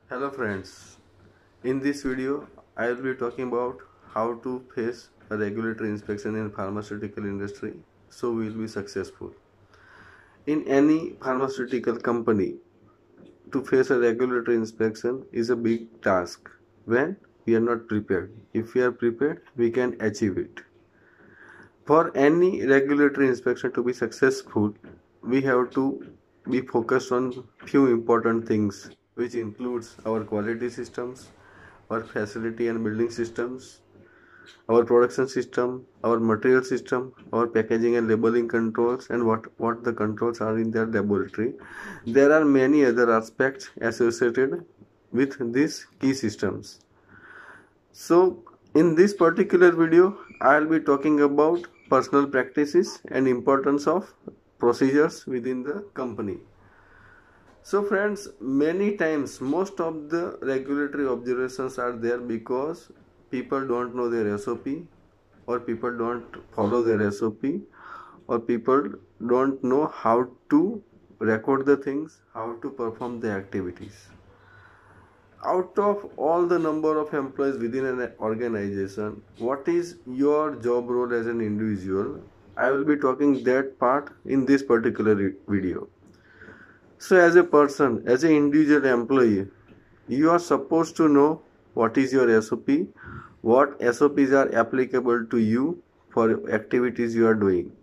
Hello friends, in this video I will be talking about how to face a regulatory inspection in pharmaceutical industry so we will be successful. In any pharmaceutical company, to face a regulatory inspection is a big task when we are not prepared. If we are prepared, we can achieve it. For any regulatory inspection to be successful, we have to be focused on few important things, which includes our quality systems, our facility and building systems, our production system, our material system, our packaging and labeling controls, and what the controls are in their laboratory. There are many other aspects associated with these key systems. So in this particular video, I will be talking about personal practices and importance of procedures within the company. So friends, many times most of the regulatory observations are there because people don't know their SOP, or people don't follow their SOP, or people don't know how to record the things, how to perform the activities. Out of all the number of employees within an organization, what is your job role as an individual? I will be talking that part in this particular video. So as a person, as an individual employee, you are supposed to know what is your SOP, what SOPs are applicable to you for activities you are doing.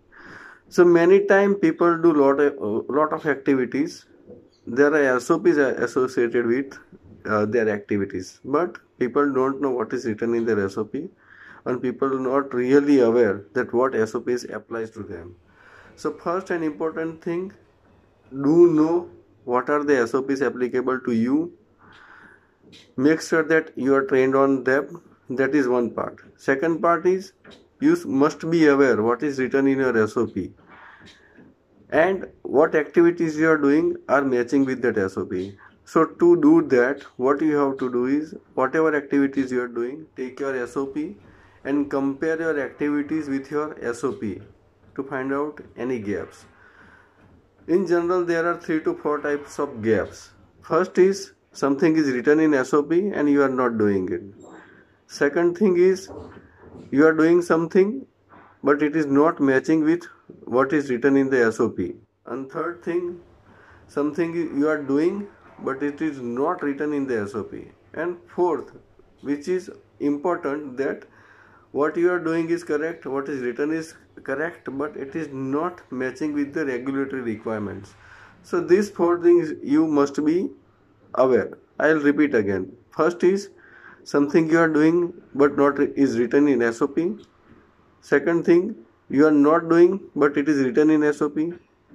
So many times people do lot of activities. There are SOPs associated with their activities, but people don't know what is written in their SOP, and people are not really aware that what SOPs applies to them. So first and important thing, do know what are the SOPs applicable to you. Make sure that you are trained on them. That is one part. Second part is you must be aware what is written in your SOP and what activities you are doing are matching with that SOP. So to do that, what you have to do is whatever activities you are doing, take your SOP and compare your activities with your SOP to find out any gaps. In general, there are 3 to 4 types of gaps. First is something is written in SOP and you are not doing it. Second thing is you are doing something but it is not matching with what is written in the SOP. And third thing, something you are doing but it is not written in the SOP. And fourth, which is important, that what you are doing is correct, what is written is correct, but it is not matching with the regulatory requirements. So these 4 things you must be aware. I'll repeat again. First is something you are doing but not is written in SOP. Second thing, you are not doing but it is written in SOP.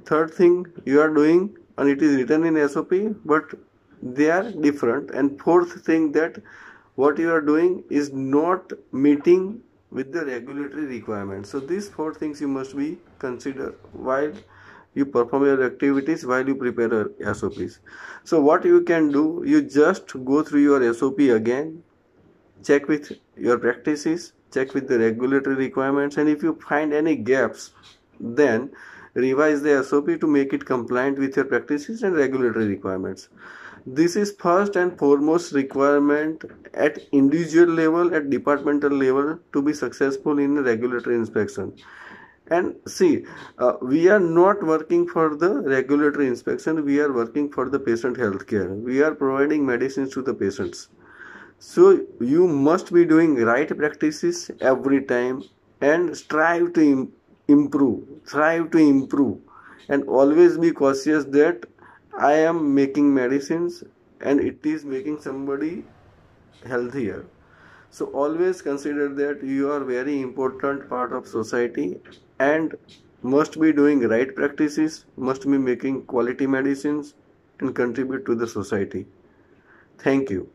Third thing, you are doing and it is written in SOP but they are different. And fourth thing, that what you are doing is not meeting with the regulatory requirements. So these 4 things you must be consider while you perform your activities, while you prepare your SOPs. So what you can do, you just go through your SOP again, check with your practices, check with the regulatory requirements, and if you find any gaps, then revise the SOP to make it compliant with your practices and regulatory requirements. This is first and foremost requirement at individual level, at departmental level, to be successful in regulatory inspection. And see, we are not working for the regulatory inspection, we are working for the patient health care. We are providing medicines to the patients. So you must be doing right practices every time and strive to improve, and always be cautious that I am making medicines and it is making somebody healthier. So always consider that you are very important part of society and must be doing right practices, must be making quality medicines and contribute to the society. Thank you.